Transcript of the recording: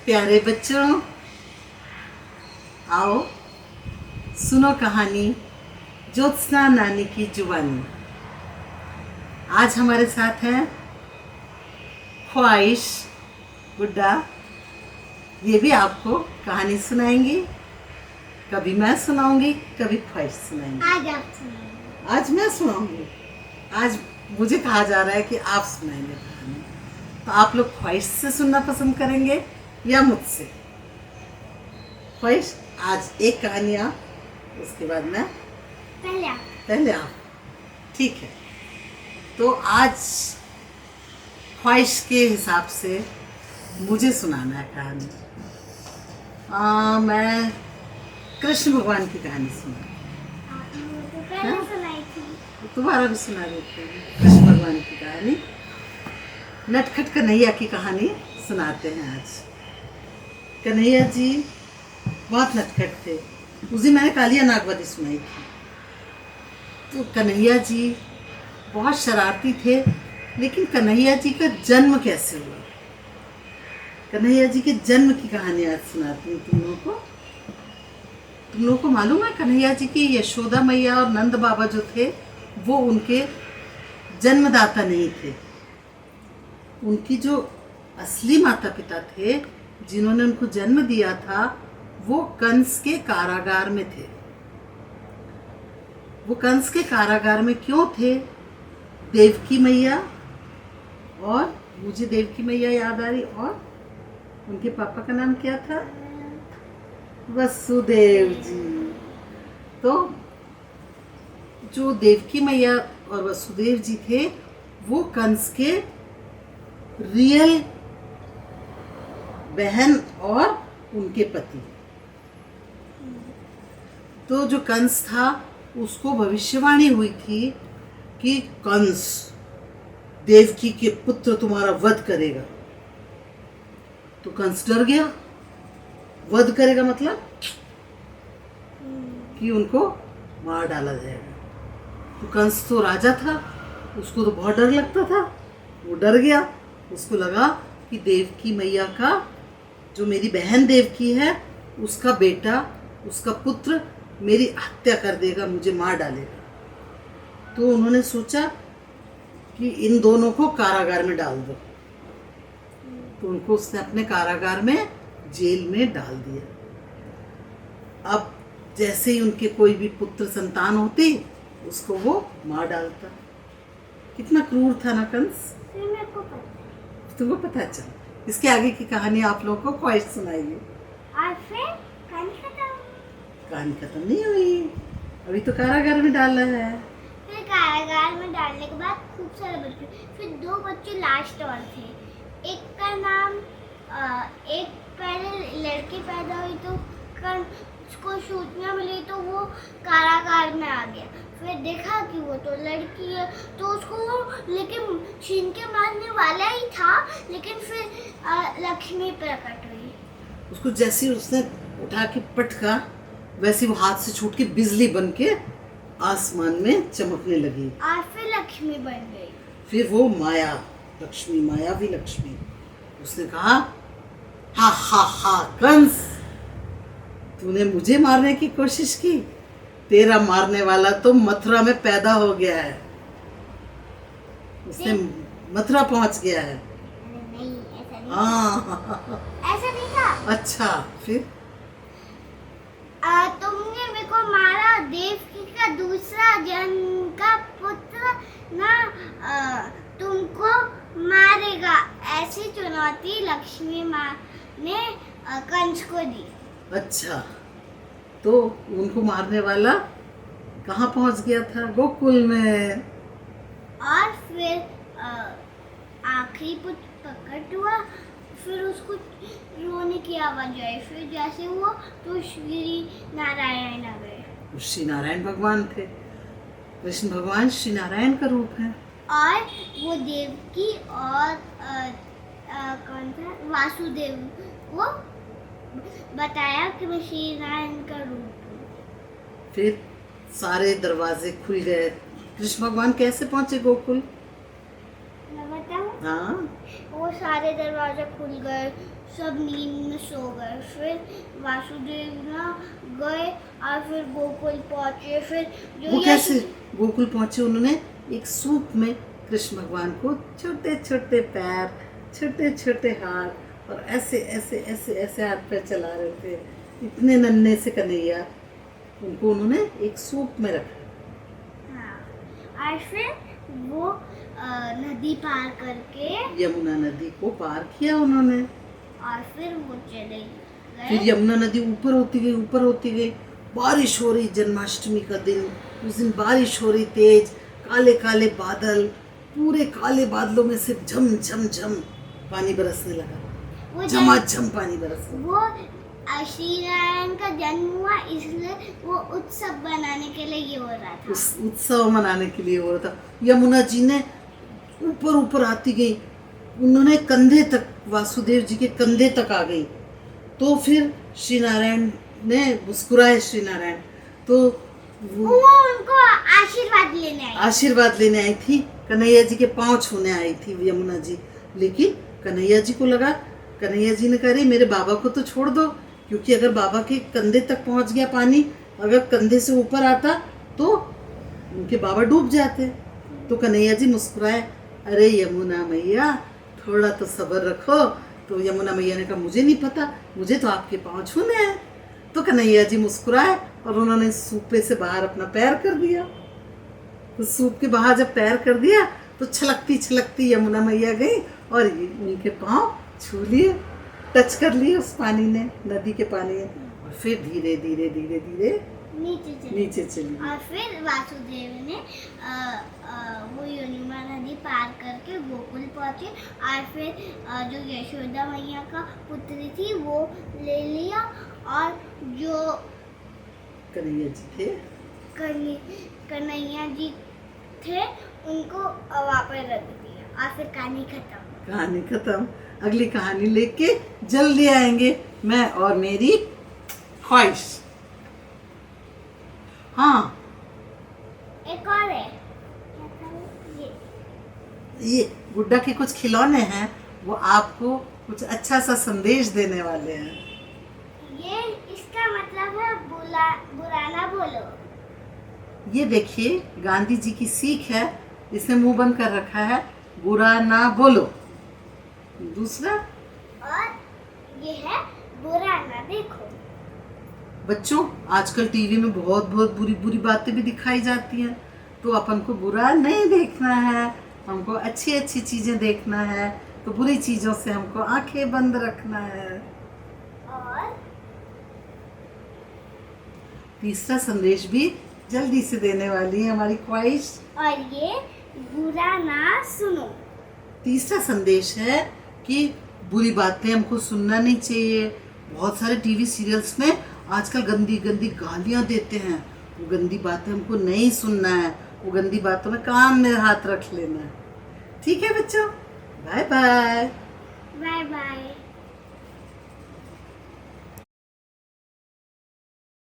प्यारे बच्चों, आओ सुनो कहानी ज्योत्सना नानी की जुबानी। आज हमारे साथ हैं ख्वाहिश गुड्डा। ये भी आपको कहानी सुनाएंगी। कभी मैं सुनाऊंगी, कभी ख्वाहिश सुनाएंगी। आज आप सुनाइए। आज मैं सुनाऊंगी। आज मुझे कहा जा रहा है कि आप सुनाएंगे कहानी। तो आप लोग ख्वाहिश से सुनना पसंद करेंगे या मुझसे? ख्वाहिश, आज एक कहानी आप, उसके बाद मैं। पहले आप। ठीक है। तो आज ख्वाहिश के हिसाब से मुझे सुनाना है कहानी। मैं कृष्ण भगवान की कहानी सुना। पहले सुनाई थी। तुम्हारा भी सुना देते हैं कृष्ण भगवान की कहानी। नटखट कन्हैया की कहानी सुनाते हैं आज। कन्हैया जी बहुत नटखट थे। उस दिन मैंने कालिया नागवती सुनाई थी। तो कन्हैया जी बहुत शरारती थे। लेकिन कन्हैया जी का जन्म कैसे हुआ? कन्हैया जी के जन्म की कहानी आज सुनाती हूँ तुम लोगों को। तुम लोगों को मालूम है कन्हैया जी की यशोदा मैया और नंद बाबा जो थे वो उनके जन्मदाता नहीं थे। उनकी जो असली माता पिता थे जिन्होंने उनको जन्म दिया था वो कंस के कारागार में थे। वो कंस के कारागार में क्यों थे? देवकी मैया, और मुझे देवकी मैया याद आ रही, और उनके पापा का नाम क्या था? वसुदेव जी। तो जो देवकी मैया और वसुदेव जी थे वो कंस के रियल बहन और उनके पति। तो जो कंस था उसको भविष्यवाणी हुई थी कि कंस देवकी के पुत्र तुम्हारा वध करेगा। तो कंस डर गया। वध करेगा मतलब कि उनको मार डाला जाएगा। तो कंस तो राजा था, उसको तो बहुत डर लगता था। वो डर गया। उसको लगा कि देवकी मैया का, जो मेरी बहन देवकी है, उसका बेटा, उसका पुत्र मेरी हत्या कर देगा, मुझे मार डालेगा। तो उन्होंने सोचा कि इन दोनों को कारागार में डाल दो। तो उनको उसने अपने कारागार में, जेल में डाल दिया। अब जैसे ही उनके कोई भी पुत्र संतान होती उसको वो मार डालता। कितना क्रूर था ना कंस। मेरे को पता है। तुमको पता है? चलो इसके आगे की कहानी आप लोगों को ख्वाहिश सुनाइए। और फिर कहानी खत्म। कहानी खत्म नहीं हुई, अभी तो कारागार में डाला है। फिर कारागार में डालने के बाद खूब सारे बच्चे, फिर 2 बच्चे लास्ट और थे। एक का नाम एक पहले लड़की पैदा हुई तो उसको सूचना मिली तो वो कारागार में आ गया। फिर देखा कि वो तो लड़की है तो उसको लेकिन छीन के मारने वाला ही था। लेकिन फिर लक्ष्मी प्रकट हुई। उसको जैसे उसने उठा के पटका वैसे वो हाथ से छूट के बिजली बन के आसमान में चमकने लगी। और फिर लक्ष्मी बन गई। फिर वो माया, लक्ष्मी, मायावी लक्ष्मी। उसने कहा, हा हा हा कंस, तूने मुझे मारने की कोशिश की, तेरा मारने वाला तो मथुरा में पैदा हो गया है। उसने मथुरा पहुंच गया है। नहीं, ऐसा नहीं। हाँ। ऐसा नहीं था। अच्छा, फिर तुमने मेरे को मारा, देवकी का दूसरा जन्म का पुत्र ना तुमको मारेगा। ऐसी चुनौती लक्ष्मी माँ ने कंस को दी। अच्छा, तो उनको मारने वाला कहाँ पहुंच गया था? गोकुल में। और फिर आखिरी पुत्र प्रकट हुआ। फिर उसको रोने की आवाज आई। फिर जैसे वो तो श्री नारायण आ गए। श्री नारायण भगवान थे। कृष्ण भगवान श्री नारायण का रूप है। और वो देवकी और कौन था, वासुदेव को बताया कि मैं श्री नारायण का रूप हूँ। फिर सारे दरवाजे खुल गए। कृष्ण भगवान कैसे पहुंचे गोकुल? मैं बताऊँ? हाँ वो सारे दरवाजे खुल गए, सब नींद में सो गए। फिर वासुदेव ना गए और फिर गोकुल पहुंचे। फिर जो वो ये कैसे गोकुल पहुंचे? उन्होंने एक सूप में कृष्ण भगवान को छोटे छोटे पैर, छोटे छोटे हाथ और ऐसे ऐसे ऐसे ऐसे हाथ पैर चला रहे थे। इतने नन्हे से कन्हैया, उनको उन्होंने एक सूप में रखा। हाँ, और फिर वो नदी पार करके यमुना नदी को पार किया उन्होंने। और फिर वो चले फिर गए। यमुना नदी ऊपर होती गई, ऊपर होती गई। बारिश हो रही, जन्माष्टमी का दिन, उस दिन बारिश हो रही तेज, काले काले बादल, पूरे काले बादलों में से झम झम झम पानी बरसने लगा, वो झमाझम पानी बरसने। वो श्री नारायण का जन्म हुआ, इसलिए वो उत्सव बनाने के लिए ये हो रहा था। उस उत्सव मनाने के लिए हो रहा था। यमुना जी ने ऊपर ऊपर आती गई, उन्होंने कंधे तक, वासुदेव जी के कंधे तक आ गई। तो फिर श्री नारायण ने मुस्कुराए, श्री नारायण तो वो उनको आशीर्वाद लेने आई थी। कन्हैया जी के पांव छूने आई थी यमुना जी। लेकिन कन्हैया जी को लगा, कन्हैया जी ने कहा अरे मेरे बाबा को तो छोड़ दो, क्योंकि अगर बाबा के कंधे तक पहुंच गया पानी, अगर कंधे से ऊपर आता तो उनके बाबा डूब जाते। तो कन्हैया जी मुस्कुराए, अरे यमुना मैया थोड़ा तो सब्र रखो। तो यमुना मैया ने कहा मुझे नहीं पता, मुझे तो आपके पाँव छूने हैं। तो कन्हैया जी मुस्कुराए और उन्होंने सूपे से बाहर अपना पैर कर दिया। तो सूप के बाहर जब पैर कर दिया तो छलकती छलकती यमुना मैया गई और उनके पाँव छू लिए, टच कर लिए उस पानी ने, नदी के पानी ने, और फिर धीरे धीरे धीरे धीरे नीचे चली। और फिर वासुदेव ने वो यमुना नदी पार करके गोकुल पहुंचे। और फिर जो यशोदा मैया का पुत्री थी वो ले लिया, और जो कन्हैया जी थे, कन्हैया जी थे उनको वहाँ पर रख दिया। और फिर कहानी खत्म। कहानी खत्म। अगली कहानी लेके जल्दी आएंगे, मैं और मेरी ख्वाहिश। हाँ, एक और है, ये गुड्डा के कुछ खिलौने हैं, वो आपको कुछ अच्छा सा संदेश देने वाले हैं। ये इसका मतलब है बुरा ना बोलो। ये देखिए गांधी जी की सीख है, इसने मुंह बंद कर रखा है, बुरा ना बोलो। दूसरा, और ये है बुरा ना देखो। बच्चों आजकल टीवी में बहुत बहुत बुरी बुरी बातें भी दिखाई जाती हैं, तो अपन को बुरा नहीं देखना है, हमको अच्छी अच्छी चीजें देखना है। तो बुरी चीजों से हमको आंखें बंद रखना है। और तीसरा संदेश भी जल्दी से देने वाली है हमारी ख्वाहिश। और ये बुरा ना सुनो। तीसरा संदेश है कि बुरी बातें हमको सुनना नहीं चाहिए। बहुत सारे टीवी सीरियल्स में आजकल गंदी गंदी गालियां देते हैं, वो गंदी बातें हमको नहीं सुनना है, वो गंदी बातों में कान में हाथ रख लेना है। ठीक है बच्चों, बाय बाय। Bye bye.